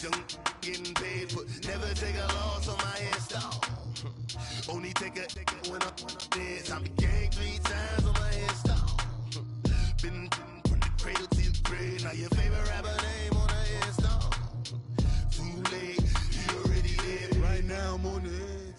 Young getting paid for, never take a loss on my install. Only take a when I'm dead. Time to gang 3 times on my install. Been from the cradle to the grave. Now your favorite rapper name on the install. Too late, you already dead. Right now I'm on the edge.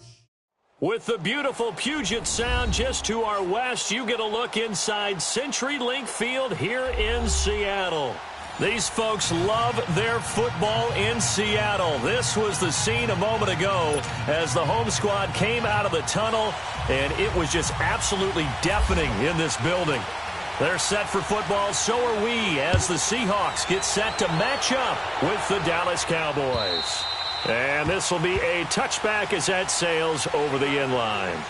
With the beautiful Puget Sound just to our west, you get a look inside CenturyLink Field here in Seattle. These folks love their football in Seattle. This was the scene a moment ago as the home squad came out of the tunnel, and it was just absolutely deafening in this building. They're set for football, so are we, as the Seahawks get set to match up with the Dallas Cowboys. And this will be a touchback as that sails over the end line.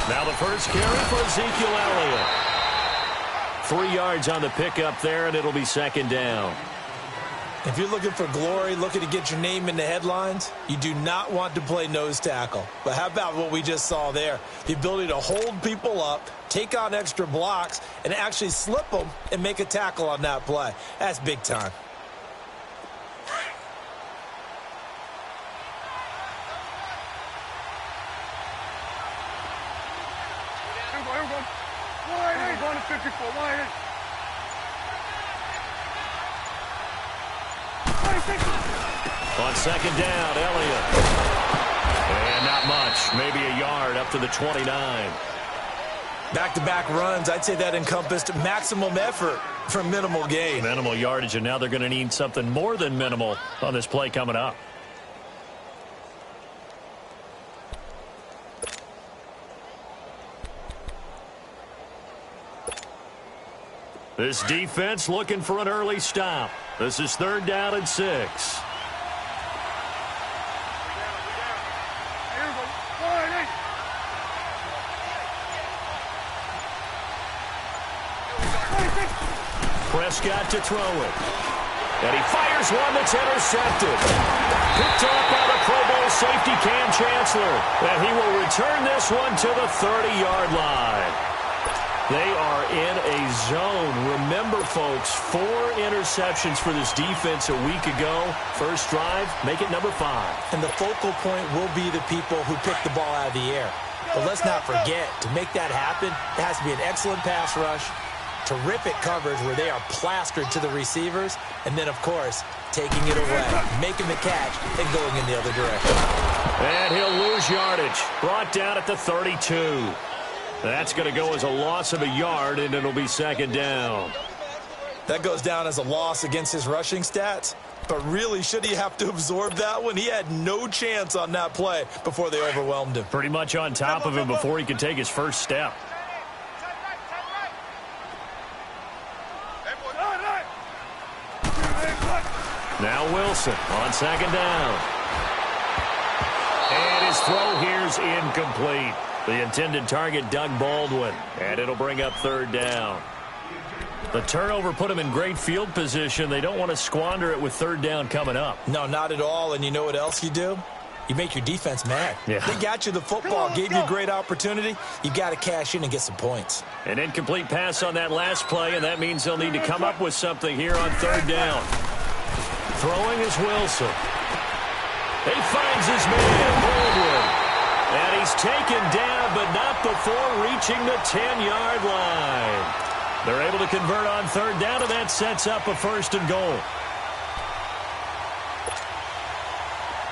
Now the first carry for Ezekiel Elliott. 3 yards on the pickup there, and it'll be second down. If you're looking for glory, looking to get your name in the headlines, you do not want to play nose tackle. But how about what we just saw there? The ability to hold people up, take on extra blocks, and actually slip them and make a tackle on that play. That's big time. On second down, Elliott. And not much, maybe a yard up to the 29. Back-to-back runs, I'd say that encompassed maximum effort for minimal gain. Minimal yardage, and now they're going to need something more than minimal on this play coming up. This defense looking for an early stop. This is 3rd down and 6. Prescott to throw it. And he fires one that's intercepted. Picked off by the Pro Bowl safety Cam Chancellor. And he will return this one to the 30-yard line. They are in a zone. Remember, folks, 4 interceptions for this defense a week ago. First drive, make it number 5. And the focal point will be the people who pick the ball out of the air. But let's not forget, to make that happen, it has to be an excellent pass rush, terrific coverage where they are plastered to the receivers, and then, of course, taking it away, making the catch, and going in the other direction. And he'll lose yardage. Brought down at the 32. That's going to go as a loss of a yard, and it'll be second down. That goes down as a loss against his rushing stats. But really, should he have to absorb that one? He had no chance on that play before they overwhelmed him. Pretty much on top of him before he could take his first step. Now Wilson on second down. And his throw here's incomplete. The intended target, Doug Baldwin. And it'll bring up 3rd down. The turnover put him in great field position. They don't want to squander it with 3rd down coming up. No, not at all. And you know what else you do? You make your defense mad. Yeah. They got you the football, gave you a great opportunity. You got to cash in and get some points. An incomplete pass on that last play, and that means they'll need to come up with something here on 3rd down. Throwing is Wilson. He finds his man, Baldwin. And he's taken down, but not before reaching the 10-yard line. They're able to convert on 3rd down, and that sets up a 1st and goal.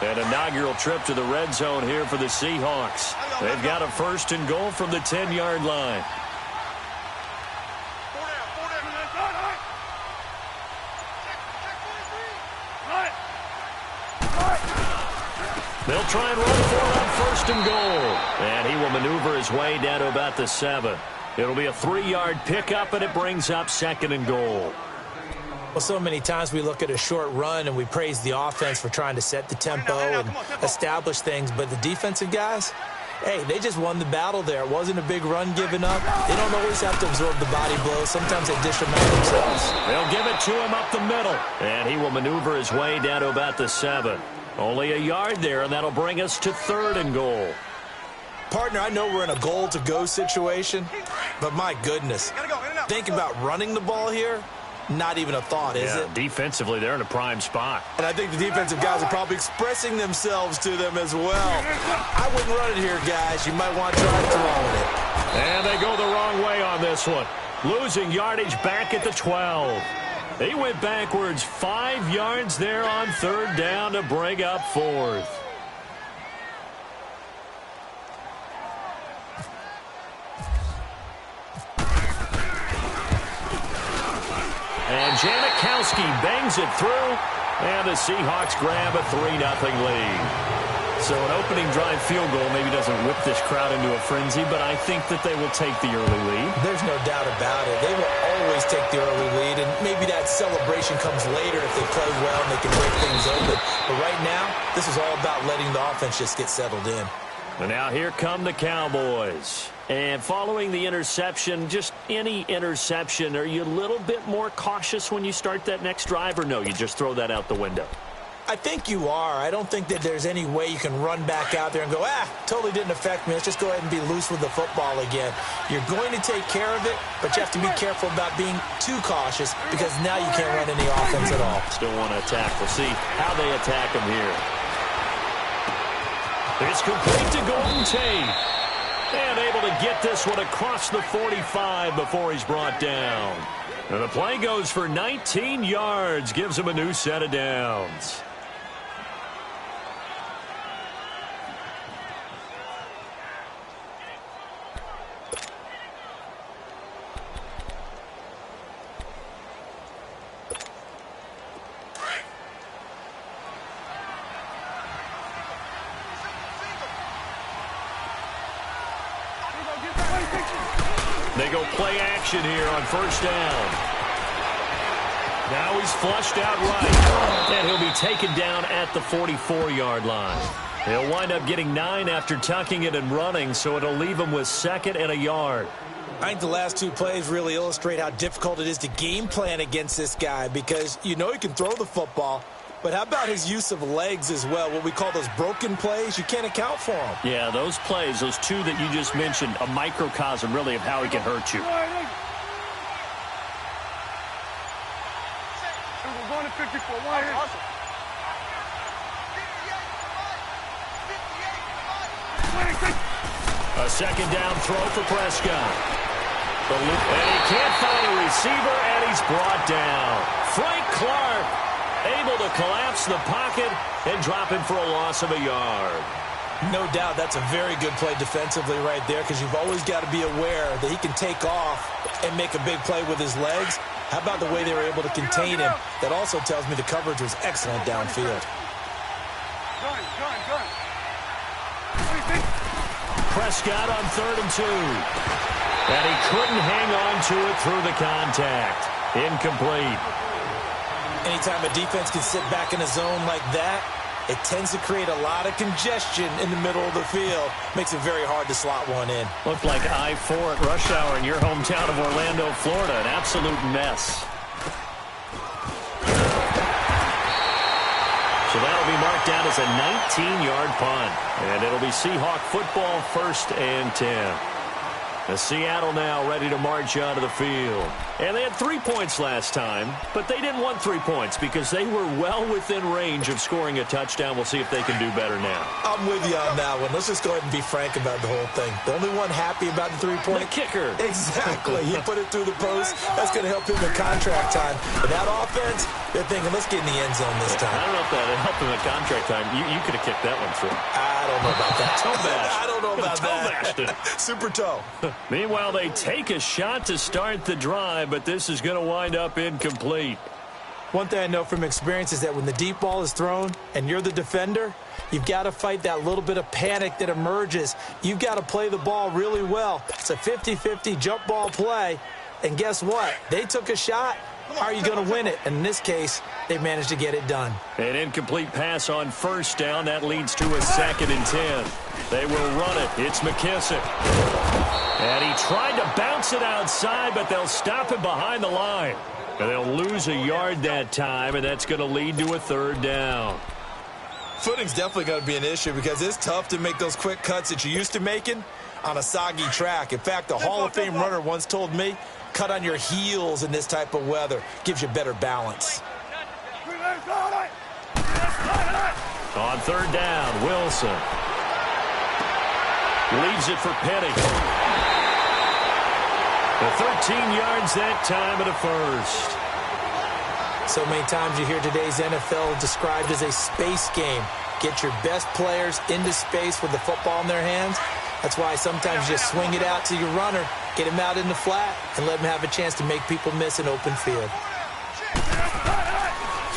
An inaugural trip to the red zone here for the Seahawks. They've got a 1st and goal from the 10-yard line. They'll try and run for it on 1st and goal. And he will maneuver his way down to about the 7. It'll be a 3-yard pickup, and it brings up 2nd and goal. Well, so many times we look at a short run and we praise the offense for trying to set the tempo and establish things, but the defensive guys, hey, they just won the battle there. It wasn't a big run given up. They don't always have to absorb the body blows. Sometimes they dish them out themselves. They'll give it to him up the middle, and he will maneuver his way down to about the 7. Only a yard there, and that'll bring us to 3rd and goal. Partner, I know we're in a goal-to-go situation, but my goodness, think about running the ball here. Not even a thought, is it? Defensively, they're in a prime spot. And I think the defensive guys are probably expressing themselves to them as well. I wouldn't run it here, guys. You might want to try throwing it. And they go the wrong way on this one. Losing yardage back at the 12. He went backwards 5 yards there on 3rd down to bring up 4th. And Janikowski bangs it through, and the Seahawks grab a 3-0 lead. So an opening drive field goal maybe doesn't whip this crowd into a frenzy, but I think that they will take the early lead. There's no doubt about it. They will always take the early lead, and maybe that celebration comes later if they play well and they can break things open. But right now, this is all about letting the offense just get settled in. And now here come the Cowboys. And following the interception, just any interception, are you a little bit more cautious when you start that next drive, or no, you just throw that out the window? I think you are. I don't think that there's any way you can run back out there and go, totally didn't affect me. Let's just go ahead and be loose with the football again. You're going to take care of it, but you have to be careful about being too cautious because now you can't run any offense at all. Still want to attack. We'll see how they attack him here. It's complete to Golden Tate. And able to get this one across the 45 before he's brought down. And the play goes for 19 yards, gives him a new set of downs. They go play action here on 1st down. Now he's flushed out right, and he'll be taken down at the 44-yard line. He'll wind up getting 9 after tucking it and running, so it'll leave him with 2nd and a yard. I think the last 2 plays really illustrate how difficult it is to game plan against this guy because you know he can throw the football, but how about his use of legs as well, what we call those broken plays? You can't account for them. Yeah, those plays, those 2 that you just mentioned, a microcosm really of how he can hurt you. A 2nd down throw for Prescott. And he can't find a receiver, and he's brought down. Frank Clark able to collapse the pocket and drop him for a loss of a yard. No doubt that's a very good play defensively right there because you've always got to be aware that he can take off and make a big play with his legs. How about the way they were able to contain him? That also tells me the coverage was excellent downfield. Prescott on 3rd and 2. And he couldn't hang on to it through the contact. Incomplete. Anytime a defense can sit back in a zone like that, it tends to create a lot of congestion in the middle of the field. Makes it very hard to slot one in. Looked like I-4 at rush hour in your hometown of Orlando, Florida. An absolute mess. So that'll be marked down as a 19-yard punt. And it'll be Seahawk football, 1st and 10. The Seattle now ready to march out of the field. And they had 3 points last time, but they didn't want 3 points because they were well within range of scoring a touchdown. We'll see if they can do better now. I'm with you on that one. Let's just go ahead and be frank about the whole thing. The only one happy about the 3-point. The kicker. Exactly. He put it through the post. That's going to help him in contract time. But that offense, they're thinking, let's get in the end zone this time. I don't know if that helped him in contract time. You could have kicked that one through. I don't know about that. Toe bash. I don't know about that. Super toe. Meanwhile, they take a shot to start the drive, but this is going to wind up incomplete. One thing I know from experience is that when the deep ball is thrown and you're the defender, you've got to fight that little bit of panic that emerges. You've got to play the ball really well. It's a 50-50 jump ball play. And guess what? They took a shot. Are you going to win it? And in this case, they managed to get it done. An incomplete pass on first down. That leads to a 2nd and 10. They will run it. It's McKissick. And he tried to bounce it outside, but they'll stop him behind the line. And they'll lose a yard that time, and that's going to lead to a 3rd down. Footing's definitely going to be an issue because it's tough to make those quick cuts that you're used to making on a soggy track. In fact, a Hall of Fame runner once told me, cut on your heels in this type of weather. Gives you better balance. On 3rd down, Wilson. Leaves it for Petty. The 13 yards that time and a 1st. So many times you hear today's NFL described as a space game. Get your best players into space with the football in their hands. That's why sometimes you just swing it out to your runner, get him out in the flat, and let him have a chance to make people miss an open field.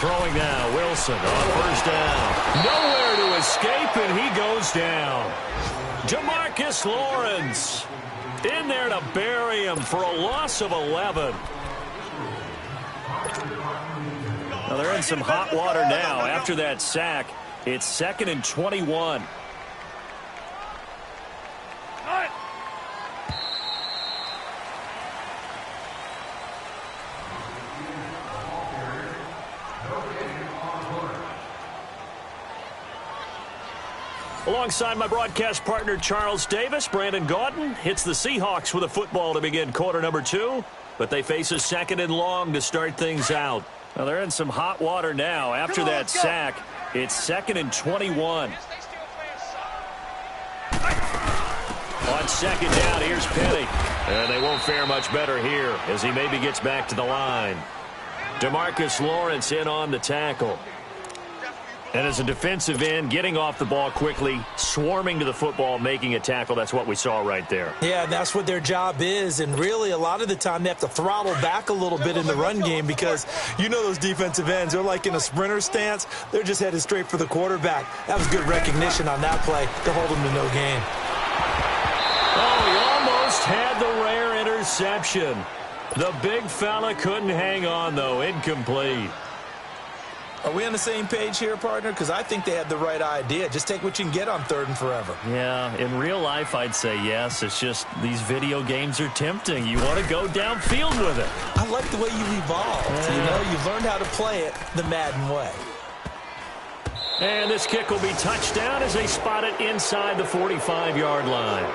Throwing now, Wilson on 1st down. Nowhere to escape, and he goes down. Jamarcus Lawrence in there to bury him for a loss of 11. Now they're in some hot water now after that sack. It's 2nd and 21. Alongside my broadcast partner, Charles Davis, Brandon Gaudin hits the Seahawks with a football to begin quarter number 2, but they face a 2nd and long to start things out. Now they're in some hot water now after that sack. It's 2nd and 21. On 2nd down, here's Petty. And they won't fare much better here as he maybe gets back to the line. DeMarcus Lawrence in on the tackle. And as a defensive end, getting off the ball quickly, swarming to the football, making a tackle, that's what we saw right there. Yeah, and that's what their job is. And really, a lot of the time, they have to throttle back a little bit in the run game because you know those defensive ends, they're like in a sprinter stance. They're just headed straight for the quarterback. That was good recognition on that play to hold them to no gain. Oh, he almost had the rare interception. The big fella couldn't hang on, though. Incomplete. Are we on the same page here, partner? Because I think they had the right idea. Just take what you can get on 3rd and forever. Yeah, in real life, I'd say yes. It's just these video games are tempting. You want to go downfield with it. I like the way you evolved. Yeah. You know, you've learned how to play it the Madden way. And this kick will be touchdown as they spot it inside the 45-yard line.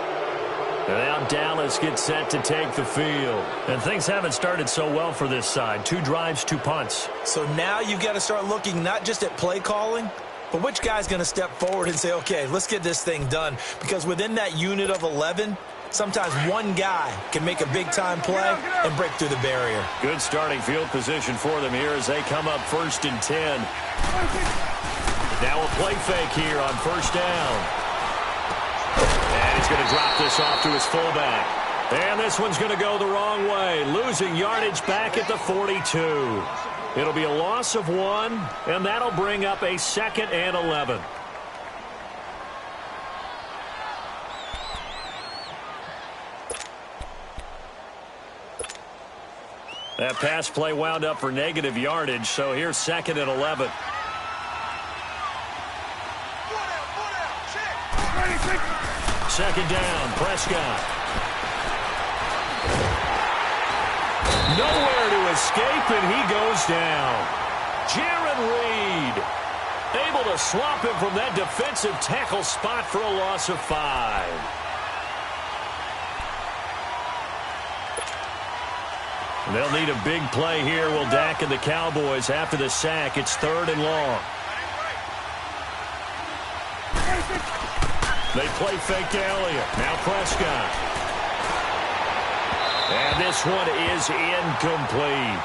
And now Dallas gets set to take the field. And things haven't started so well for this side. 2 drives, 2 punts. So now you've got to start looking not just at play calling, but which guy's going to step forward and say, okay, let's get this thing done. Because within that unit of 11, sometimes one guy can make a big-time play and break through the barrier. Good starting field position for them here as they come up 1st and 10. Now a play fake here on 1st down. And he's going to drop this off to his fullback. And this one's going to go the wrong way, losing yardage back at the 42. It'll be a loss of 1, and that'll bring up a 2nd and 11. That pass play wound up for negative yardage, so here's 2nd and 11. Second down, Prescott. Nowhere to escape, and he goes down. Jaron Reed able to swap him from that defensive tackle spot for a loss of 5. They'll need a big play here, will Dak and the Cowboys after the sack. It's 3rd and long. They play fake to Elliott. Now Prescott. And this one is incomplete.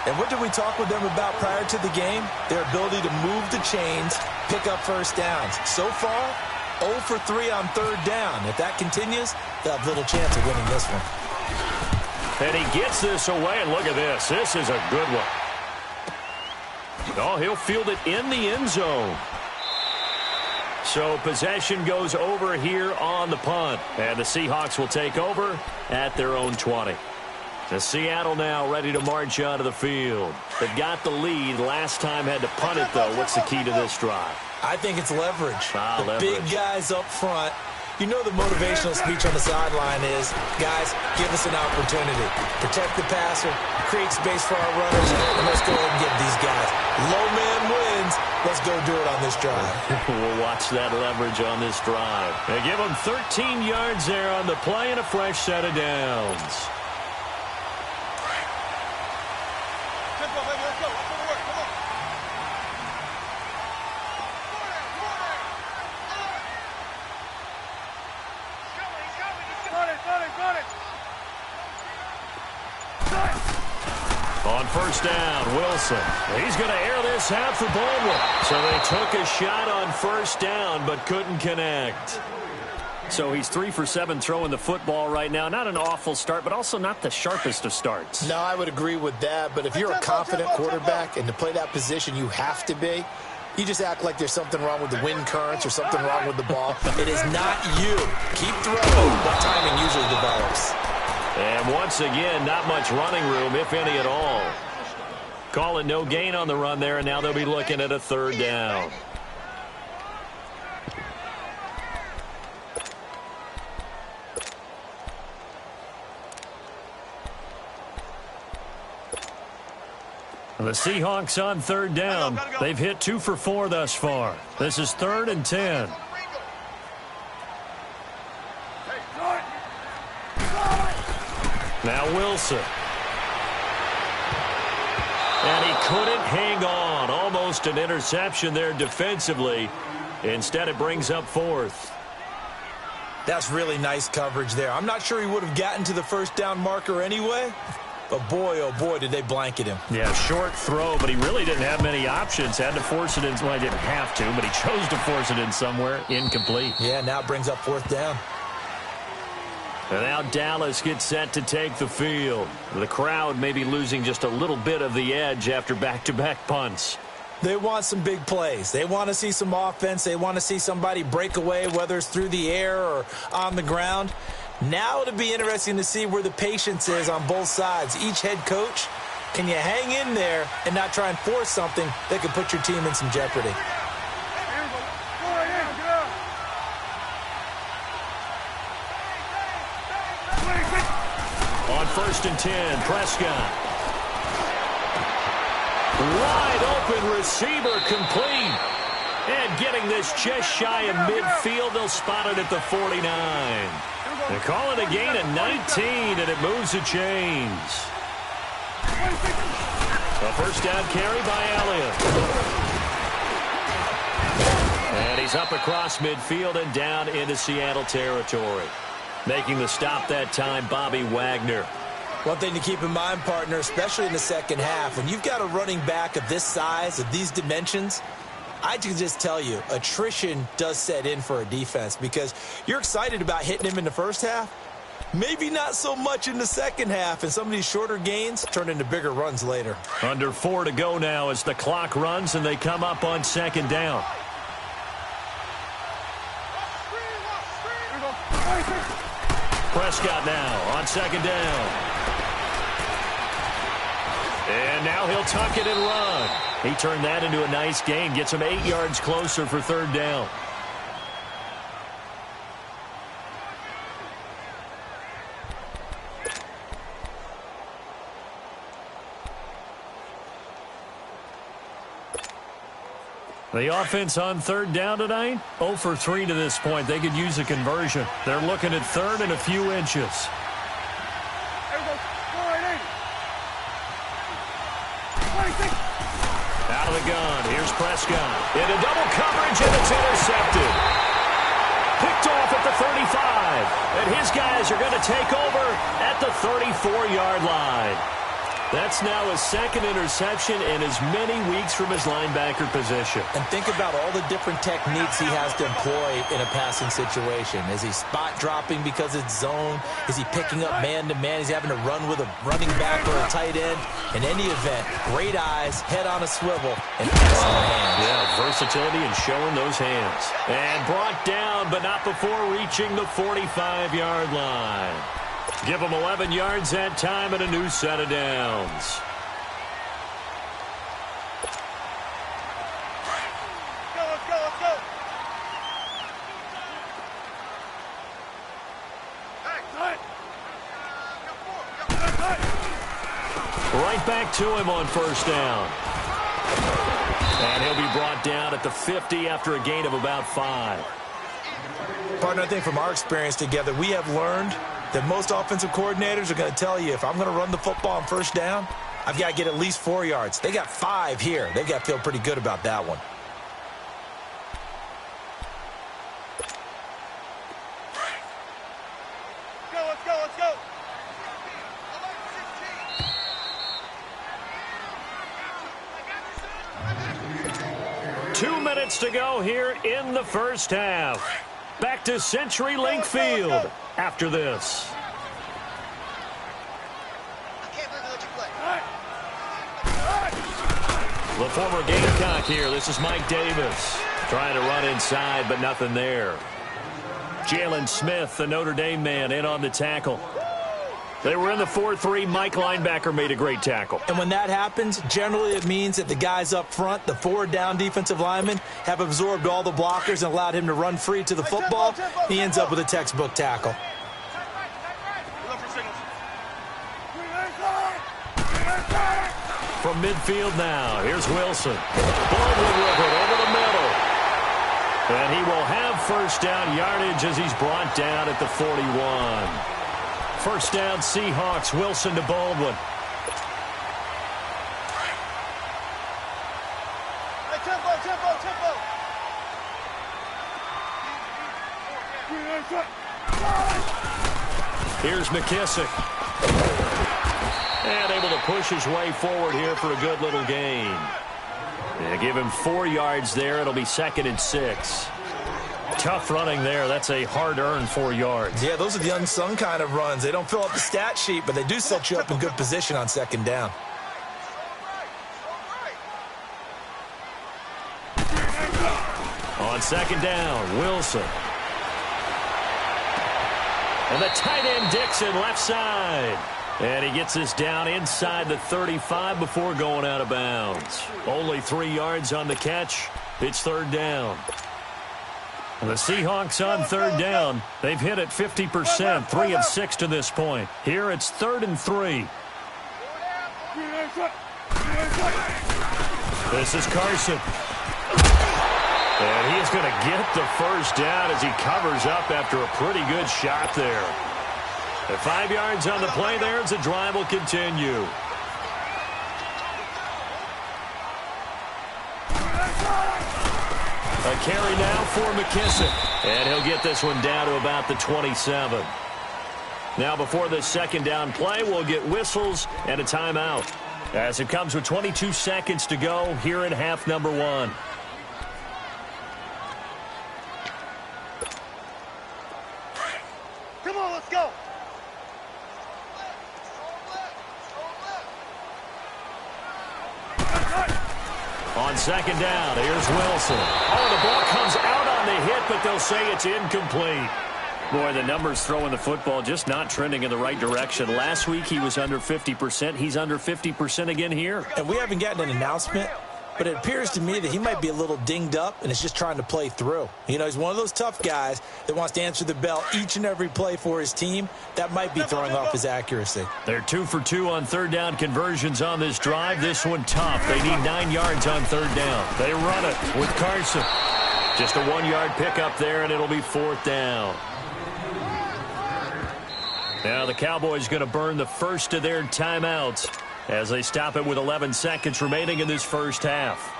And what did we talk with them about prior to the game? Their ability to move the chains, pick up 1st downs. So far, 0 for 3 on 3rd down. If that continues, they'll have little chance of winning this one. And he gets this away, and look at this. This is a good one. Oh, he'll field it in the end zone. So possession goes over here on the punt. And the Seahawks will take over at their own 20. The Seattle now ready to march out of the field. They've got the lead. Last time had to punt it, though. What's the key to this drive? I think it's leverage. Leverage. Big guys up front. You know the motivational speech on the sideline is, guys, give us an opportunity. Protect the passer, create space for our runners, and let's go ahead and get these guys. Low man wins. Let's go do it on this drive. We'll watch that leverage on this drive. They give them 13 yards there on the play and a fresh set of downs. On first down, Wilson. He's going to air this out for Baldwin. So they took a shot on first down but couldn't connect. So he's 3 for 7 throwing the football right now. Not an awful start, but also not the sharpest of starts. No, I would agree with that. But if you're a confident quarterback and to play that position you have to be, you just act like there's something wrong with the wind currents or something wrong with the ball. It is not you. Keep throwing. That timing usually develops. And once again, not much running room, if any at all. Calling no gain on the run there, and now they'll be looking at a third down. The Seahawks on third down. They've hit 2 for 4 thus far. This is 3rd and 10. Now Wilson. And he couldn't hang on. Almost an interception there defensively. Instead, it brings up 4th. That's really nice coverage there. I'm not sure he would have gotten to the first down marker anyway. But boy, oh boy, did they blanket him. Yeah, short throw, but he really didn't have many options. Had to force it in. Well, he didn't have to, but he chose to force it in somewhere. Incomplete. Yeah, now it brings up 4th down. And now Dallas gets set to take the field. The crowd may be losing just a little bit of the edge after back-to-back punts. They want some big plays. They want to see some offense. They want to see somebody break away, whether it's through the air or on the ground. Now it'll be interesting to see where the patience is on both sides. Each head coach, can you hang in there and not try and force something that could put your team in some jeopardy? On 1st and 10, Prescott. Wide open receiver complete. And getting this just shy of midfield, they'll spot it at the 49. They call it a gain of 19, and it moves the chains. A first down carry by Elliott. And he's up across midfield and down into Seattle territory. Making the stop that time, Bobby Wagner. One thing to keep in mind, partner, especially in the second half, when you've got a running back of this size, of these dimensions, I can just tell you, attrition does set in for a defense because you're excited about hitting him in the first half. Maybe not so much in the second half, and some of these shorter gains turn into bigger runs later. Under 4 to go now as the clock runs and they come up on 2nd down. Prescott now on 2nd down. And now he'll tuck it and run. He turned that into a nice gain. Gets him 8 yards closer for 3rd down. The offense on 3rd down tonight, 0 for 3 to this point. They could use a conversion. They're looking at 3rd and a few inches. Out of the gun, here's Prescott. Into double coverage, and it's intercepted. Picked off at the 35. And his guys are going to take over at the 34-yard line. That's now his second interception in as many weeks from his linebacker position. And think about all the different techniques he has to employ in a passing situation. Is he spot dropping because it's zone? Is he picking up man-to-man? Is he having to run with a running back or a tight end? In any event, great eyes, head on a swivel, and excellent hands. Yeah, versatility and showing those hands. And brought down, but not before reaching the 45-yard line. Give him 11 yards that time and a new set of downs. Let's go. Right back to him on first down. And he'll be brought down at the 50 after a gain of about 5. Partner, I think from our experience together, we have learned that most offensive coordinators are going to tell you, if I'm going to run the football on first down, I've got to get at least 4 yards. They got 5 here. They've got to feel pretty good about that one. Let's go. 2 minutes to go here in the first half. Back to CenturyLink Field after this. The former Gamecock here. This is Mike Davis. Trying to run inside, but nothing there. Jalen Smith, the Notre Dame man, in on the tackle. They were in the 4-3. Mike linebacker made a great tackle. And when that happens, generally it means that the guys up front, the 4 down defensive linemen, have absorbed all the blockers and allowed him to run free to the football. He ends up with a textbook tackle. From midfield now, here's Wilson. Baldwin with it over the middle. And he will have first down yardage as he's brought down at the 41. First down, Seahawks. Wilson to Baldwin. Here's McKissick. And able to push his way forward here for a good little gain. Yeah, give him 4 yards there. It'll be 2nd and 6. Tough running there. That's a hard-earned 4 yards. Yeah, those are the unsung kind of runs. They don't fill up the stat sheet, but they do set you up in good position on 2nd down. On 2nd down, Wilson. And the tight end Dixon left side. And he gets this down inside the 35 before going out of bounds. Only 3 yards on the catch. It's 3rd down. And the Seahawks on 3rd down. They've hit it 50%, 3 of 6 to this point. Here it's 3rd and 3. This is Carson. And he is going to get the first down as he covers up after a pretty good shot there. At 5 yards on the play there as the drive will continue. A carry now for McKissick. And he'll get this one down to about the 27. Now before this 2nd down play, we'll get whistles and a timeout. As it comes with 22 seconds to go here in half number 1. Come on, let's go. On 2nd down, here's Wilson. Oh, the ball comes out on the hit, but they'll say it's incomplete. Boy, the numbers throwing the football just not trending in the right direction. Last week he was under 50%. He's under 50% again here. And we haven't gotten an announcement, but it appears to me that he might be a little dinged up and is just trying to play through. You know, he's one of those tough guys that wants to answer the bell each and every play for his team. That might be throwing off his accuracy. They're 2 for 2 on 3rd down conversions on this drive. This one tough. They need 9 yards on 3rd down. They run it with Carson. Just a 1-yard pickup there, and it'll be 4th down. Now the Cowboys going to burn the first of their timeouts as they stop it with 11 seconds remaining in this first half.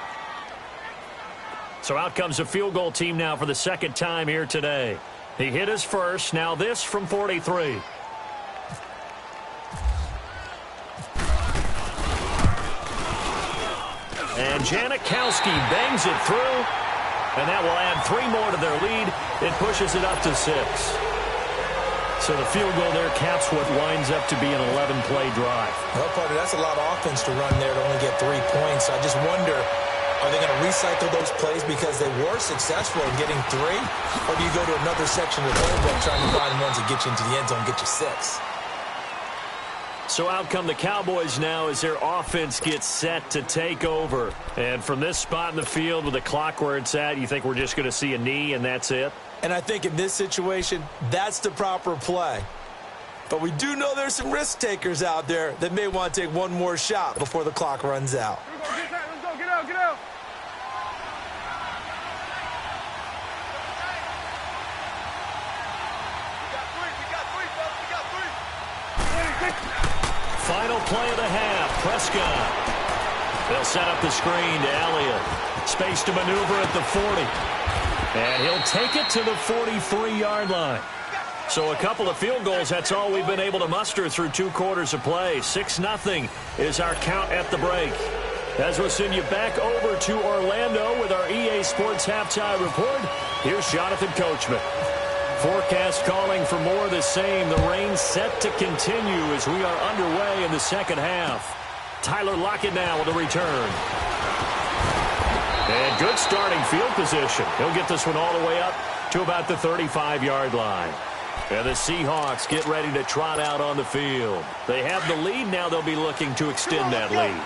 So out comes a field goal team now for the 2nd time here today. He hit his first. Now this from 43. And Janikowski bangs it through, and that will add 3 more to their lead. It pushes it up to 6. So the field goal there caps what winds up to be an 11-play drive. Well, partner, that's a lot of offense to run there to only get 3 points. I just wonder, are they going to recycle those plays because they were successful in getting 3? Or do you go to another section of the playbook trying to find ones that get you into the end zone and get you 6? So out come the Cowboys now as their offense gets set to take over. And from this spot in the field with the clock where it's at, you think we're just going to see a knee and that's it? And I think in this situation, that's the proper play. But we do know there's some risk takers out there that may want to take one more shot before the clock runs out. Let's go, get out, get out. Final play of the half, Prescott. They'll set up the screen to Elliott. Space to maneuver at the 40. And he'll take it to the 43-yard line. So a couple of field goals, that's all we've been able to muster through 2 quarters of play. 6-0 is our count at the break. As we'll send you back over to Orlando with our EA Sports Halftime Report, here's Jonathan Coachman. Forecast calling for more of the same. The rain set to continue as we are underway in the second half. Tyler Lockett now with a return. And good starting field position. He'll get this one all the way up to about the 35-yard line. And the Seahawks get ready to trot out on the field. They have the lead. Now they'll be looking to extend that lead.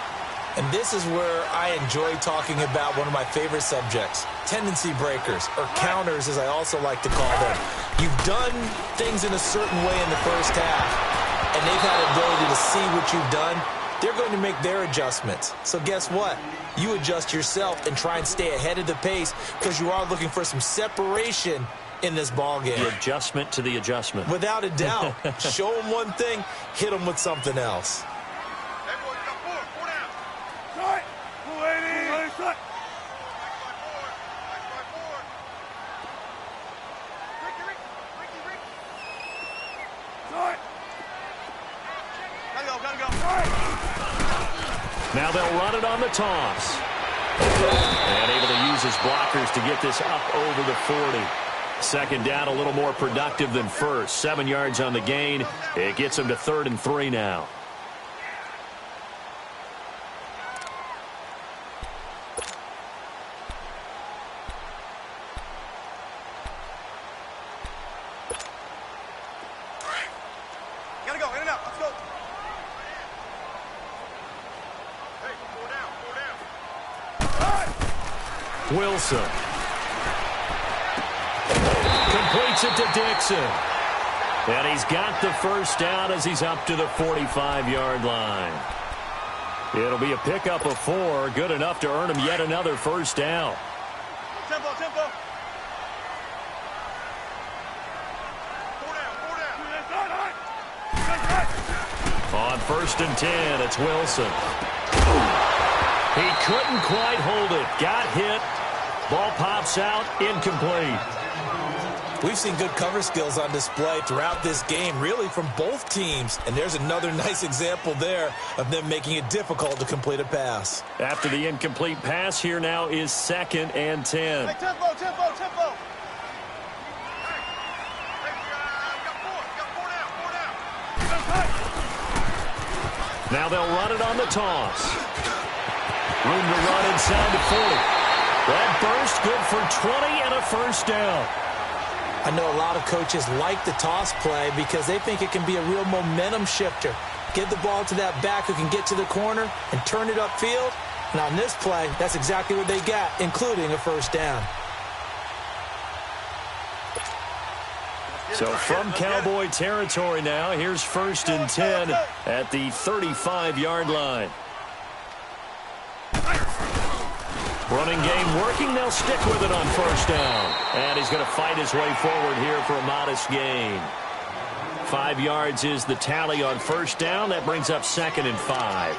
And this is where I enjoy talking about one of my favorite subjects, tendency breakers, or counters as I also like to call them. You've done things in a certain way in the first half, and they've had the ability to see what you've done. They're going to make their adjustments. So guess what? You adjust yourself and try and stay ahead of the pace because you are looking for some separation in this ball game. The adjustment to the adjustment. Without a doubt. Show them one thing, hit them with something else. Now they'll run it on the toss. And able to use his blockers to get this up over the 40. Second down, a little more productive than first. 7 yards on the gain. It gets him to 3rd and 3 now. Gotta go, in and out, let's go. Wilson. Completes it to Dixon. And he's got the first down as he's up to the 45-yard line. It'll be a pickup of 4, good enough to earn him yet another first down. Tempo, tempo. On 1st and 10, it's Wilson. He couldn't quite hold it. Got hit. Ball pops out, incomplete. We've seen good cover skills on display throughout this game, really from both teams. And there's another nice example there of them making it difficult to complete a pass. After the incomplete pass, here now is 2nd and 10. Hey, tempo, tempo, tempo. Now they'll run it on the toss. Room to run inside the 40. That burst good for 20 and a first down. I know a lot of coaches like the toss play because they think it can be a real momentum shifter. Give the ball to that back who can get to the corner and turn it upfield. And on this play, that's exactly what they got, including a first down. So from Cowboy territory now, here's 1st and 10 at the 35-yard line. Running game working. They'll stick with it on first down. And he's going to fight his way forward here for a modest gain. 5 yards is the tally on first down. That brings up 2nd and 5.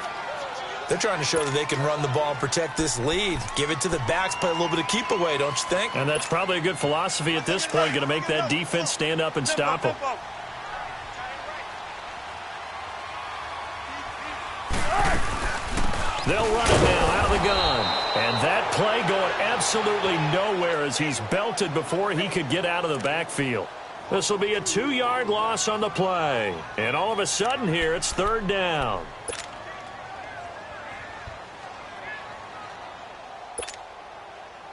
They're trying to show that they can run the ball and protect this lead. Give it to the backs, play a little bit of keep away, don't you think? And that's probably a good philosophy at this point. Going to make that defense stand up and stop them. They'll run it now out of the gun. play going absolutely nowhere as he's belted before he could get out of the backfield. This will be a 2-yard loss on the play. And all of a sudden here, it's third down.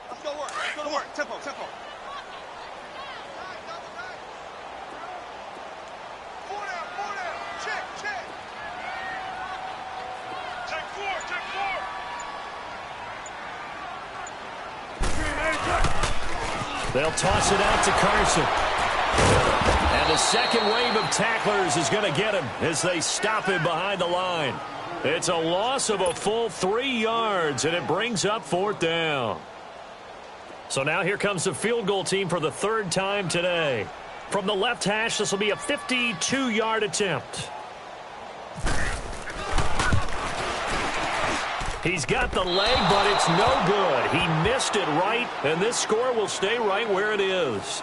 Let's go work. Let's go to work. Tempo, tempo. Four down. Check. Check four. They'll toss it out to Carson. And the second wave of tacklers is going to get him as they stop him behind the line. It's a loss of a full 3 yards, and it brings up fourth down. So now here comes the field goal team for the third time today. From the left hash, this will be a 52-yard attempt. He's got the leg, but it's no good. He missed it right, and this score will stay right where it is.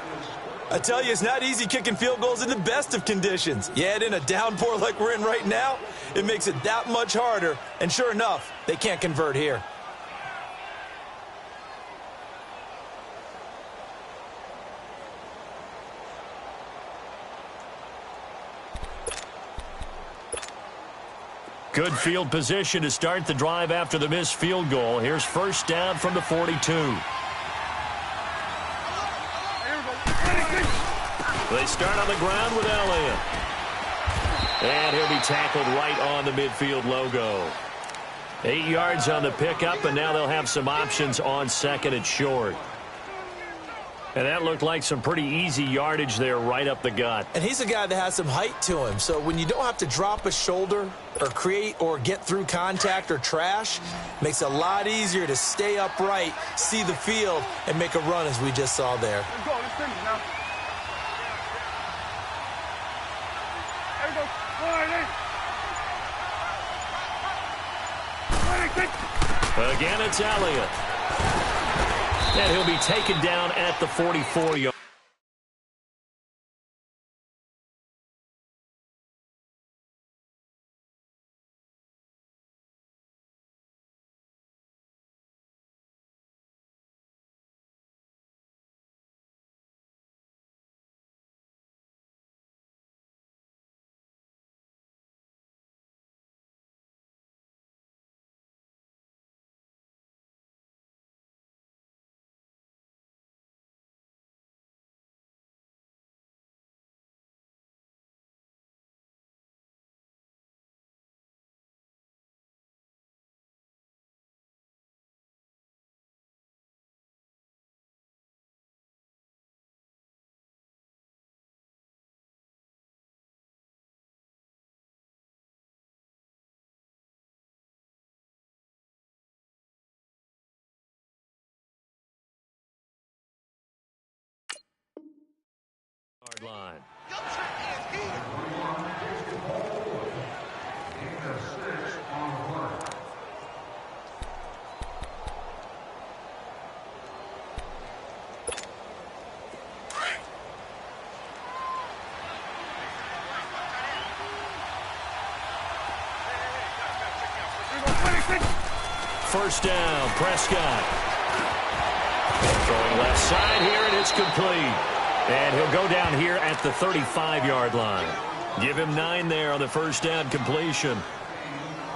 I tell you, it's not easy kicking field goals in the best of conditions. You add in a downpour like we're in right now, it makes it that much harder. And sure enough, they can't convert here. Good field position to start the drive after the missed field goal. Here's first down from the 42. They start on the ground with Elliott. And he'll be tackled right on the midfield logo. 8 yards on the pickup, and now they'll have some options on second and short. And that looked like some pretty easy yardage there right up the gut. And he's a guy that has some height to him. So when you don't have to drop a shoulder or create or get through contact or trash, it makes it a lot easier to stay upright, see the field, and make a run as we just saw there. Let's go. Let's finish now. There we go. Again, it's Elliott. And he'll be taken down at the 44-yard. Line. First down, Prescott. Throwing left side here, and it's complete. And he'll go down here at the 35-yard line. Give him 9 there on the first down completion.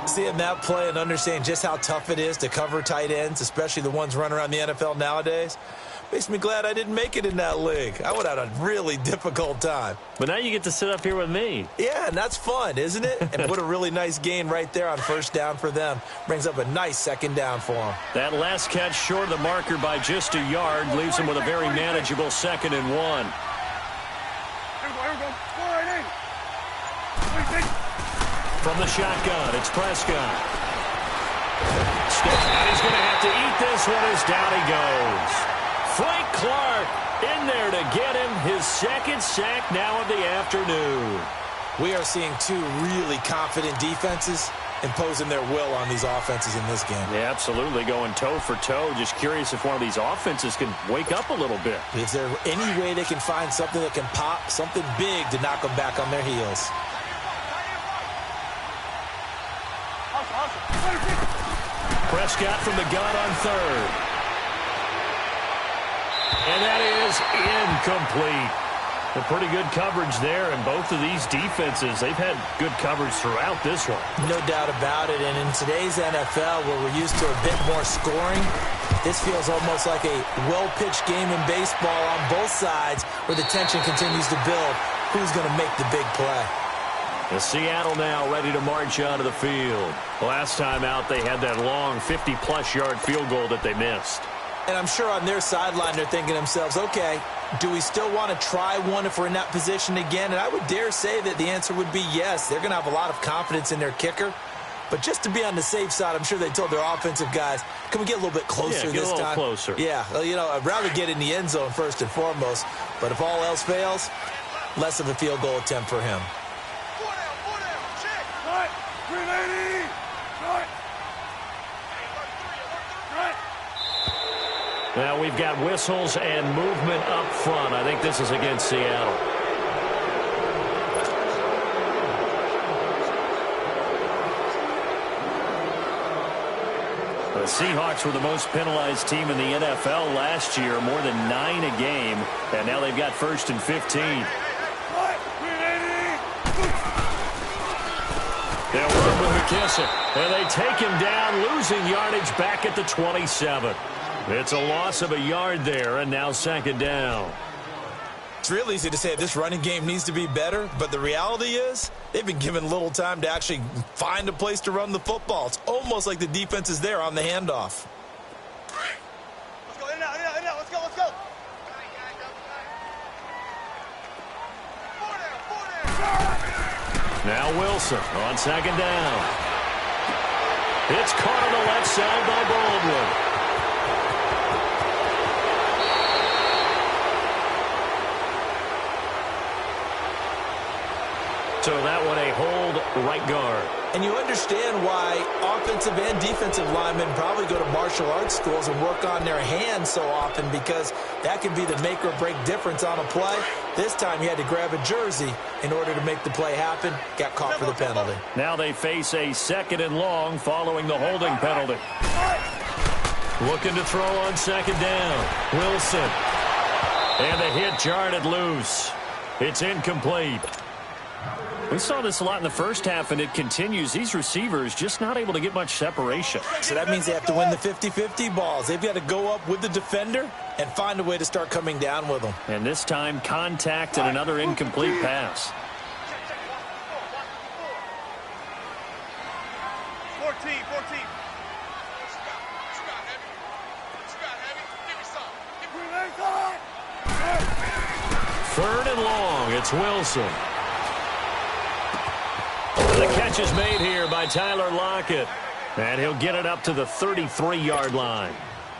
Seeing that play and understanding just how tough it is to cover tight ends, especially the ones running around the NFL nowadays, makes me glad I didn't make it in that league. I would have had a really difficult time. But now you get to sit up here with me. Yeah, and that's fun, isn't it? And put a really nice gain right there on first down for them. Brings up a nice second down for them. That last catch short of the marker by just a yard leaves them with a very manageable 2nd and 1. Here we go. Go right in. From the shotgun, it's Prescott. And he's going to have to eat this one as down he goes. Frank Clark in there to get him his 2nd sack now of the afternoon. We are seeing 2 really confident defenses imposing their will on these offenses in this game. Yeah, absolutely, going toe for toe. Just curious if one of these offenses can wake up a little bit. Is there any way they can find something that can pop, something big to knock them back on their heels? Prescott from the gun on 3rd. And that is incomplete. A pretty good coverage there, and both of these defenses, they've had good coverage throughout this one. No doubt about it, and in today's NFL, where we're used to a bit more scoring, this feels almost like a well-pitched game in baseball on both sides where the tension continues to build. Who's going to make the big play? The Seattle now ready to march out of the field. Last time out, they had that long 50-plus yard field goal that they missed. And I'm sure on their sideline they're thinking to themselves, okay, do we still want to try one if we're in that position again? And I would dare say that the answer would be yes. They're going to have a lot of confidence in their kicker. But just to be on the safe side, I'm sure they told their offensive guys, can we get a little bit closer this time? Yeah, get a little closer. Yeah, well, you know, I'd rather get in the end zone first and foremost. But if all else fails, less of a field goal attempt for him. Now we've got whistles and movement up front. I think this is against Seattle. The Seahawks were the most penalized team in the NFL last year, more than 9 a game, and now they've got 1st and 15. They'll run with McKissick, and they take him down, losing yardage back at the 27. It's a loss of a yard there, and now 2nd down. It's real easy to say this running game needs to be better, but the reality is they've been given little time to actually find a place to run the football. It's almost like the defense is there on the handoff. Let's go, in now, let's go, let's go. Now Wilson on 2nd down. It's caught on the left side by Baldwin. So that one a hold right guard. And you understand why offensive and defensive linemen probably go to martial arts schools and work on their hands so often, because that can be the make or break difference on a play. This time he had to grab a jersey in order to make the play happen. Got caught for the penalty. Now they face a 2nd and long following the holding penalty. Looking to throw on 2nd down. Wilson. And the hit jarred it loose. It's incomplete. We saw this a lot in the first half, and it continues. These receivers just not able to get much separation. So that means they have to win the 50-50 balls. They've got to go up with the defender and find a way to start coming down with them. And this time, contact and another incomplete pass. 14. 3rd and long. It's Wilson. The catch is made here by Tyler Lockett, and he'll get it up to the 33-yard line.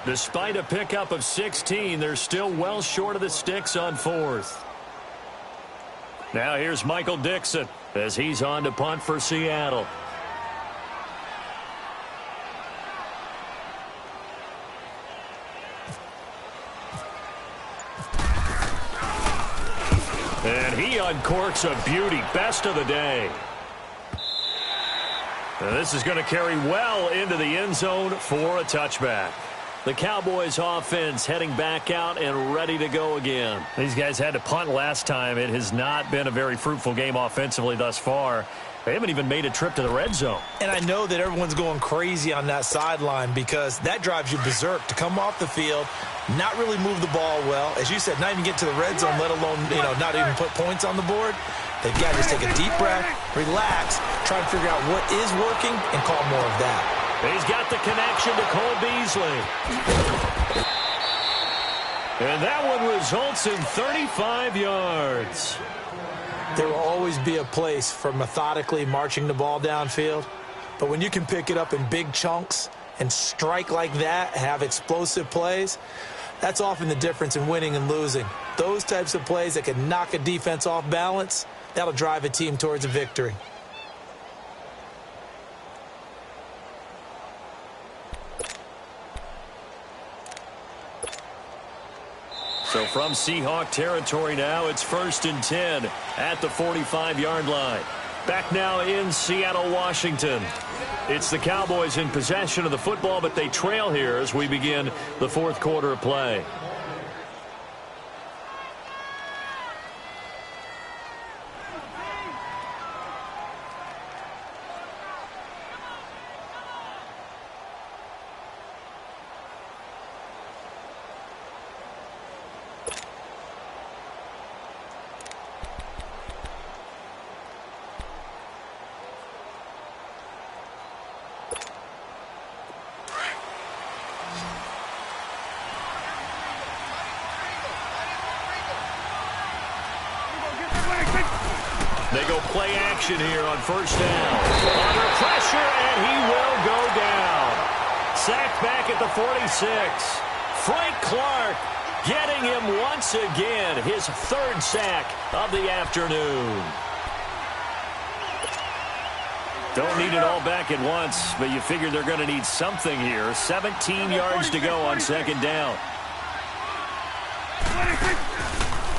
Despite a pickup of 16, they're still well short of the sticks on 4th. Now here's Michael Dixon as he's on to punt for Seattle. And he uncorks a beauty. Best of the day. Now this is going to carry well into the end zone for a touchback. The Cowboys offense heading back out and ready to go again. These guys had to punt last time. It has not been a very fruitful game offensively thus far. They haven't even made a trip to the red zone. And I know that everyone's going crazy on that sideline because that drives you berserk to come off the field, not really move the ball well. As you said, not even get to the red zone, let alone, not even put points on the board. They've got to just take a deep breath, relax, try to figure out what is working, and call more of that. He's got the connection to Cole Beasley. And that one results in 35 yards. There will always be a place for methodically marching the ball downfield. But when you can pick it up in big chunks and strike like that, have explosive plays, that's often the difference in winning and losing. Those types of plays that can knock a defense off balance, that'll drive a team towards a victory. So from Seahawk territory now, it's 1st and 10 at the 45-yard line. Back now in Seattle, Washington. It's the Cowboys in possession of the football, but they trail here as we begin the 4th quarter of play. They go play action here on first down. Under pressure, and he will go down. Sacked back at the 46. Frank Clark getting him once again, his third sack of the afternoon. Don't need it all back at once, but you figure they're going to need something here. 17 yards to go on second down.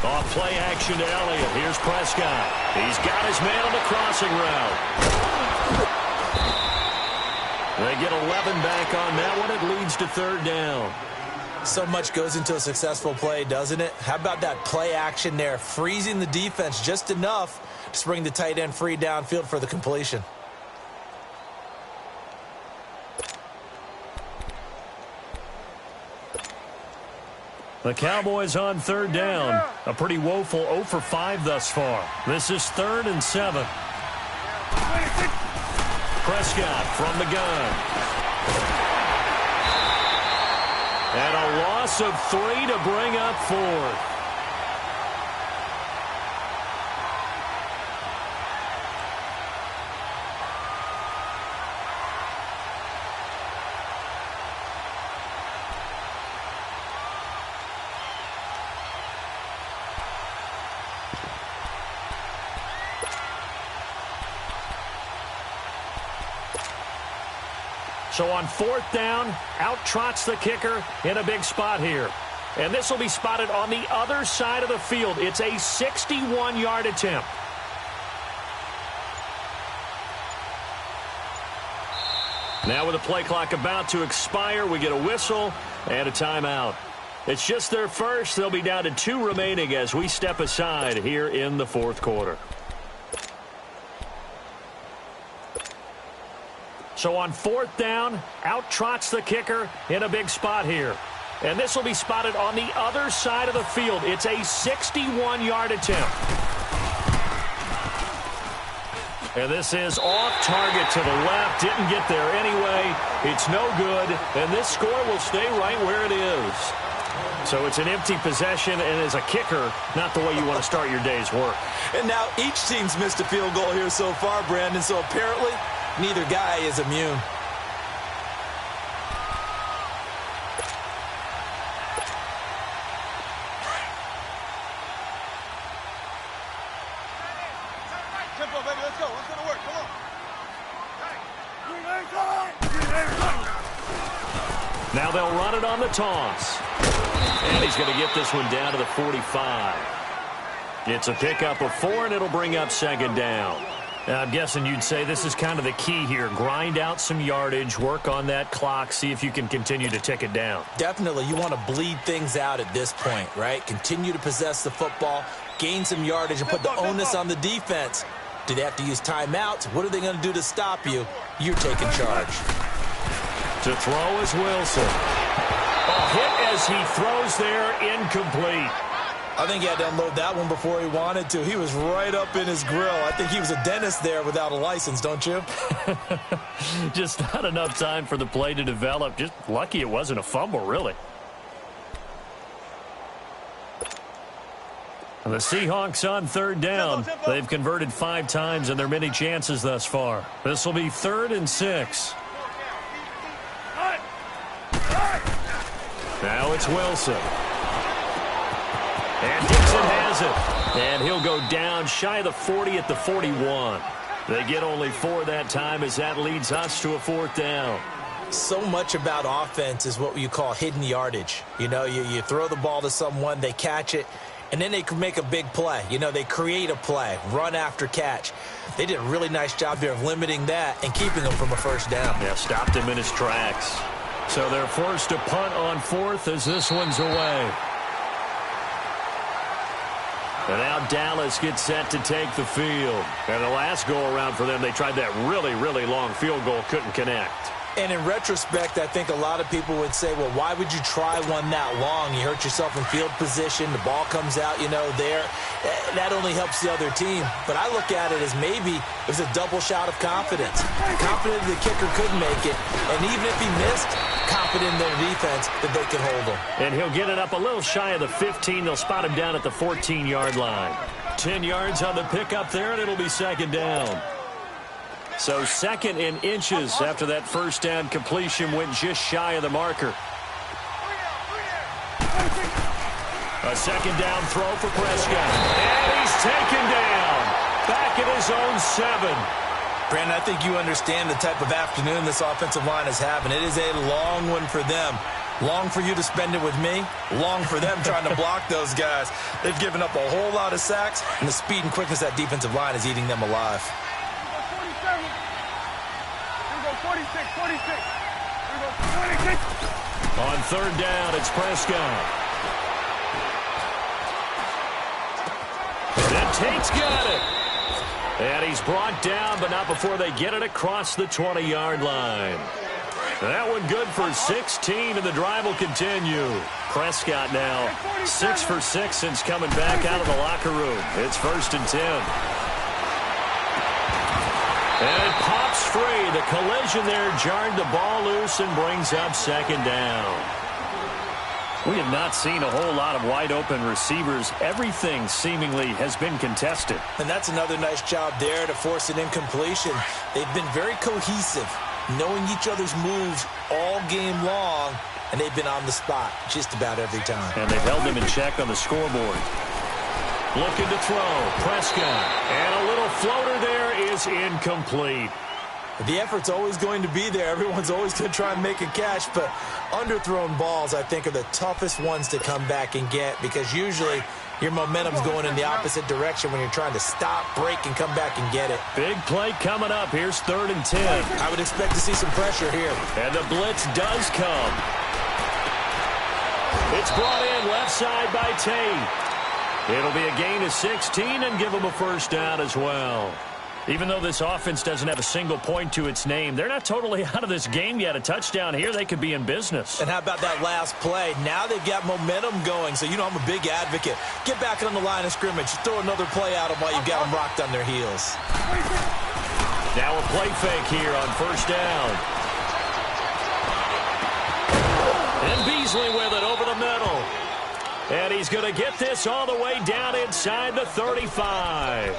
Off play action to Elliott. Here's Prescott. He's got his man on the crossing route. They get 11 back on that one. It leads to third down. So much goes into a successful play, doesn't it? How about that play action there, freezing the defense just enough to bring the tight end free downfield for the completion. The Cowboys on third down. A pretty woeful 0 for 5 thus far. This is 3rd and 7. Prescott from the gun. And a loss of 3 to bring up 4th. So on 4th down, out trots the kicker in a big spot here. And this will be spotted on the other side of the field. It's a 61-yard attempt. Now with the play clock about to expire, we get a whistle and a timeout. It's just their first. They'll be down to 2 remaining as we step aside here in the 4th quarter. So on 4th down, out trots the kicker in a big spot here. And this will be spotted on the other side of the field. It's a 61-yard attempt. And this is off target to the left. Didn't get there anyway. It's no good. And this score will stay right where it is. So it's an empty possession, and as a kicker, not the way you want to start your day's work. And now each team's missed a field goal here so far, Brandon. So apparently, neither guy is immune. Tempo, baby, let's go. Let's go to work. Come on. Now they'll run it on the toss. And he's going to get this one down to the 45. It's a pickup of 4, and it'll bring up second down. I'm guessing you'd say this is kind of the key here. Grind out some yardage, work on that clock, see if you can continue to tick it down. Definitely. You want to bleed things out at this point, right? Continue to possess the football, gain some yardage, and put the onus on the defense. Do they have to use timeouts? What are they going to do to stop you? You're taking charge. To throw is Wilson. A hit as he throws there, incomplete. I think he had to unload that one before he wanted to. He was right up in his grill. I think he was a dentist there without a license, don't you? Just not enough time for the play to develop. Just lucky it wasn't a fumble, really. And the Seahawks on third down. They've converted 5 times in their many chances thus far. This will be 3rd and 6. Now it's Wilson. And Dixon has it. And he'll go down shy of the 40 at the 41. They get only 4 that time as that leads us to a 4th down. So much about offense is what you call hidden yardage. You know, you throw the ball to someone, they catch it, and then they can make a big play. You know, they create a play, run after catch. They did a really nice job here of limiting that and keeping him from a first down. Yeah, stopped him in his tracks. So they're forced to punt on 4th as this one's away. And now Dallas gets set to take the field. And the last go-around for them, they tried that really, really long field goal, couldn't connect. And in retrospect, I think a lot of people would say, well, why would you try one that long? You hurt yourself in field position. The ball comes out, you know, there. That only helps the other team. But I look at it as maybe it was a double shot of confidence. Confident the kicker could make it. And even if he missed, confident in their defense that they can hold him. And he'll get it up a little shy of the 15. They'll spot him down at the 14-yard line. 10 yards on the pickup there, and it'll be second down. So second in inches after that first down completion went just shy of the marker. A second down throw for Prescott. And he's taken down. Back at his own 7. Brandon, I think you understand the type of afternoon this offensive line is having. It is a long one for them. Long for you to spend it with me. Long for them trying to block those guys. They've given up a whole lot of sacks, and the speed and quickness of that defensive line is eating them alive. 46. On third down, it's Prescott. And Tate's got it. And he's brought down, but not before they get it across the 20-yard line. That one good for 16, and the drive will continue. Prescott now 6 for 6 since coming back out of the locker room. It's 1st and 10. And it pops free. The collision there jarred the ball loose and brings up second down. We have not seen a whole lot of wide-open receivers. Everything seemingly has been contested. And that's another nice job there to force an incompletion. They've been very cohesive, knowing each other's moves all game long, and they've been on the spot just about every time. And they've held them in check on the scoreboard. Looking to throw. Prescott. And a little floater there is incomplete. The effort's always going to be there. Everyone's always going to try and make a catch, but underthrown balls, I think, are the toughest ones to come back and get because usually your momentum's going in the opposite direction when you're trying to stop, break, and come back and get it. Big play coming up. Here's 3rd and 10. I would expect to see some pressure here. And the blitz does come. It's brought in left side by Tate. It'll be a gain of 16 and give them a first down as well. Even though this offense doesn't have a single point to its name, they're not totally out of this game yet. A touchdown here, they could be in business. And how about that last play? Now they've got momentum going, so you know I'm a big advocate. Get back on the line of scrimmage. Throw another play at them while you've got them rocked on their heels. Now a play fake here on first down. And Beasley with it over the middle. And he's going to get this all the way down inside the 35.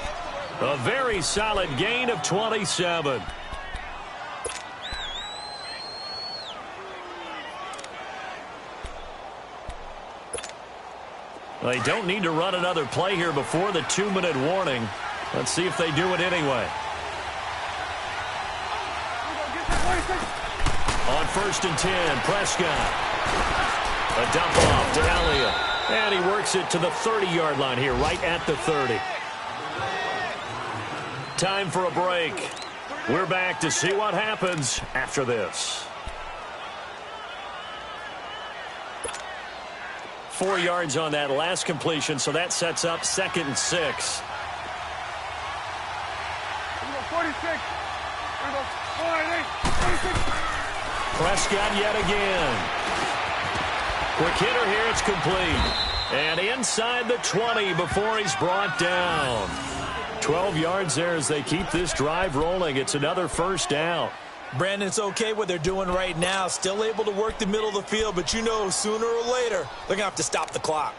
A very solid gain of 27. They don't need to run another play here before the 2-minute warning. Let's see if they do it anyway. On 1st and 10, Prescott. A dump off to Elliott. And he works it to the 30-yard line here, right at the 30. Time for a break. We're back to see what happens after this. 4 yards on that last completion, so that sets up 2nd and 6. 46. Prescott yet again. Quick hitter here, it's complete. And inside the 20 before he's brought down. 12 yards there as they keep this drive rolling. It's another first down. Brandon, it's okay what they're doing right now. Still able to work the middle of the field, but you know sooner or later they're going to have to stop the clock.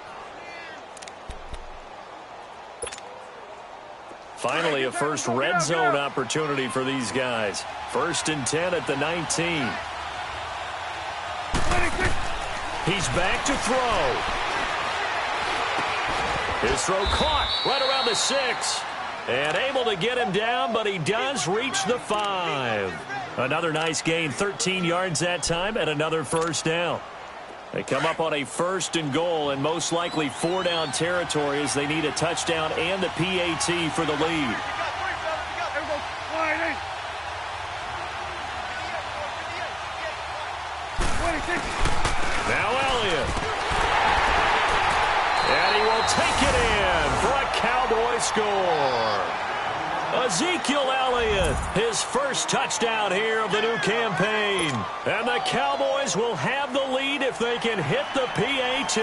Finally, a first red zone opportunity for these guys. 1st and 10 at the 19. He's back to throw. His throw caught right around the 6. And able to get him down, but he does reach the 5. Another nice gain, 13 yards that time, and another first down. They come up on a 1st and goal, and most likely 4-down territory as they need a touchdown and the PAT for the lead. Now Elliott. And he will take it in for a Cowboy score. Ezekiel Elliott, his first touchdown here of the new campaign. And the Cowboys will have the lead if they can hit the PAT.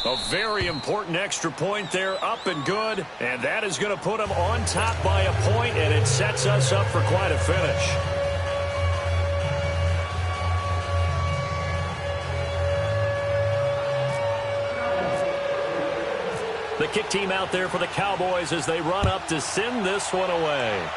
A very important extra point there, up and good. And that is going to put them on top by a point, and it sets us up for quite a finish. The kick team out there for the Cowboys as they run up to send this one away.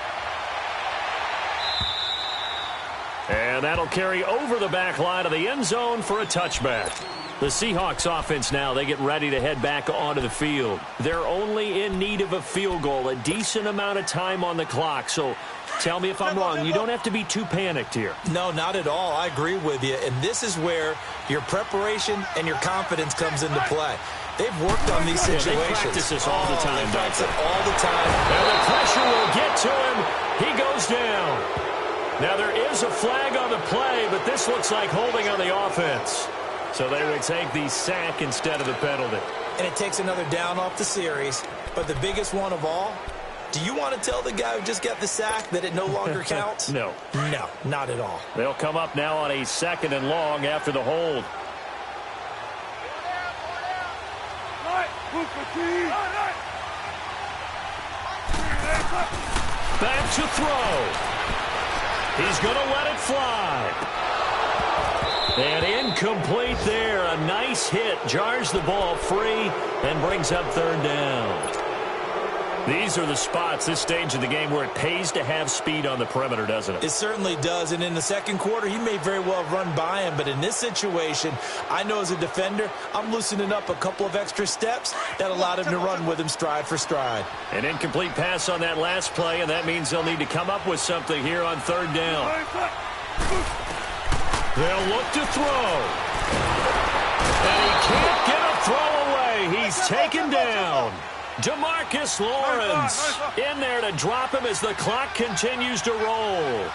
And that'll carry over the back line of the end zone for a touchback. The Seahawks offense now, they get ready to head back onto the field. They're only in need of a field goal, a decent amount of time on the clock. So tell me if I'm wrong. You don't have to be too panicked here. No, not at all. I agree with you. And this is where your preparation and your confidence comes into play. They've worked on these situations. Yeah, they practice this all the time. They practice it all the time. And the pressure will get to him. He goes down. Now there is a flag on the play, but this looks like holding on the offense. So they will take the sack instead of the penalty. And it takes another down off the series. But the biggest one of all, do you want to tell the guy who just got the sack that it no longer counts? No. No, not at all. They'll come up now on a 2nd and long after the hold. Back to throw. He's going to let it fly. And incomplete there. A nice hit. Jars the ball free and brings up 3rd down. These are the spots, this stage of the game, where it pays to have speed on the perimeter, doesn't it? It certainly does. And in the second quarter, he may very well run by him. But in this situation, I know as a defender, I'm loosening up a couple of extra steps that allowed him to run with him stride for stride. An incomplete pass on that last play, and that means they'll need to come up with something here on 3rd down. They'll look to throw. And he can't get a throw away. He's taken down. DeMarcus Lawrence in there to drop him as the clock continues to roll.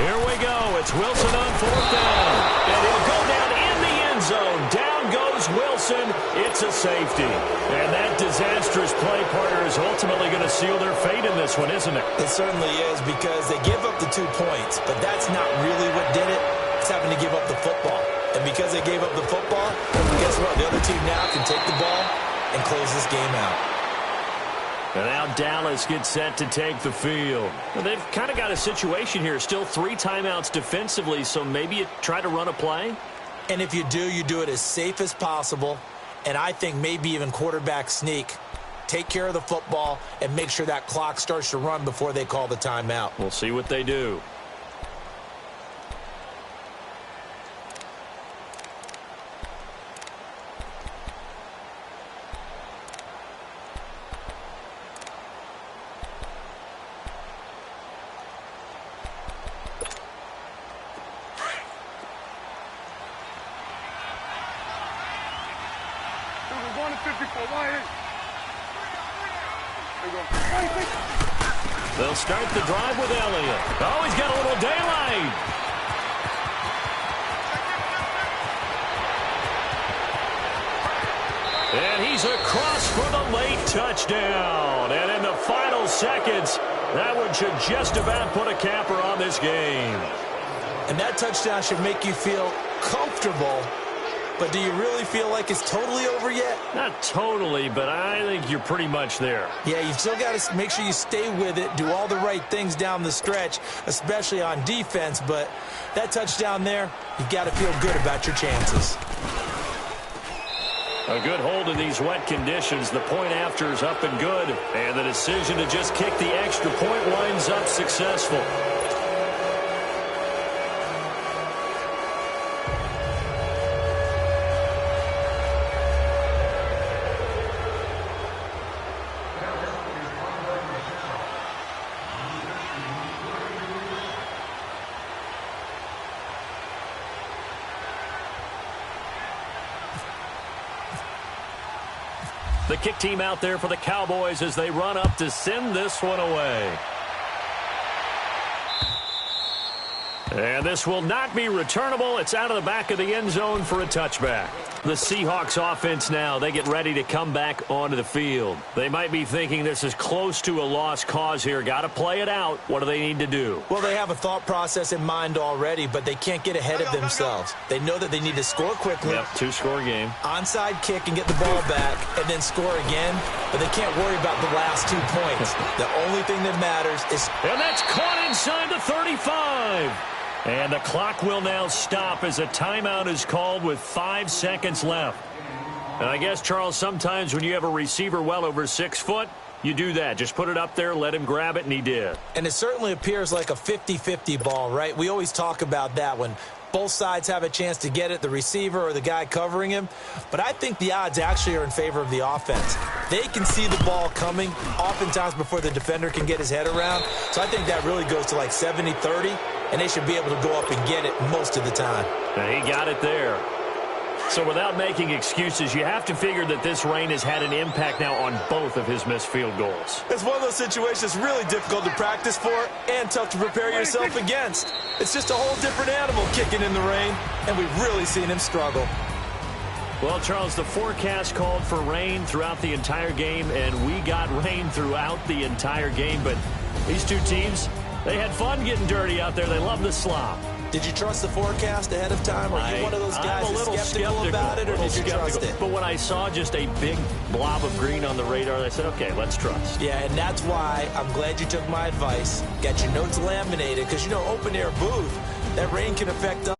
Here we go. It's Wilson on 4th down. And he'll go down in the end zone. Down goes Wilson. It's a safety. And that disastrous play, partner, is ultimately going to seal their fate in this one, isn't it? It certainly is, because they give up the 2 points. But that's not really what did it. It's having to give up the football. And because they gave up the football, guess what? The other team now can take the ball and close this game out. And now Dallas gets set to take the field. Well, they've kind of got a situation here. Still 3 timeouts defensively, so maybe you try to run a play? And if you do it as safe as possible. And I think maybe even quarterback sneak. Take care of the football and make sure that clock starts to run before they call the timeout. We'll see what they do. They'll start the drive with Elliott. Oh, he's got a little daylight. And he's across for the late touchdown. And in the final seconds, that one should just about put a capper on this game. And that touchdown should make you feel comfortable. But do you really feel like it's totally over yet? Not totally, but I think you're pretty much there. Yeah, you've still got to make sure you stay with it, do all the right things down the stretch, especially on defense. But that touchdown there, you've got to feel good about your chances. A good hold in these wet conditions. The point after is up and good. And the decision to just kick the extra point winds up successful. The kick team out there for the Cowboys as they run up to send this one away. And this will not be returnable. It's out of the back of the end zone for a touchback. The Seahawks offense now, they get ready to come back onto the field. They might be thinking this is close to a lost cause here. Got to play it out. What do they need to do? Well, they have a thought process in mind already, but they can't get ahead of themselves. They know that they need to score quickly. Yep, two-score game. Onside kick and get the ball back and then score again, but they can't worry about the last 2 points. The only thing that matters is... And that's caught inside the 35. And the clock will now stop as a timeout is called with 5 seconds left. And I guess, Charles, sometimes when you have a receiver well over 6 foot, you do that. Just put it up there, let him grab it, and he did. And it certainly appears like a 50-50 ball, right? We always talk about that when both sides have a chance to get it, the receiver or the guy covering him. But I think the odds actually are in favor of the offense. They can see the ball coming oftentimes before the defender can get his head around. So I think that really goes to like 70-30, and they should be able to go up and get it most of the time. And he got it there. So without making excuses, you have to figure that this rain has had an impact now on both of his missed field goals. It's one of those situations really difficult to practice for and tough to prepare yourself against. It's just a whole different animal kicking in the rain, and we've really seen him struggle. Well, Charles, the forecast called for rain throughout the entire game, and we got rain throughout the entire game. But these two teams, they had fun getting dirty out there. They love the slop. Did you trust the forecast ahead of time? Are you one of those guys that's skeptical about it, or did you trust it? But when I saw just a big blob of green on the radar, I said, okay, let's trust. Yeah, and that's why I'm glad you took my advice. Got your notes laminated, because, you know, open-air booth, that rain can affect us.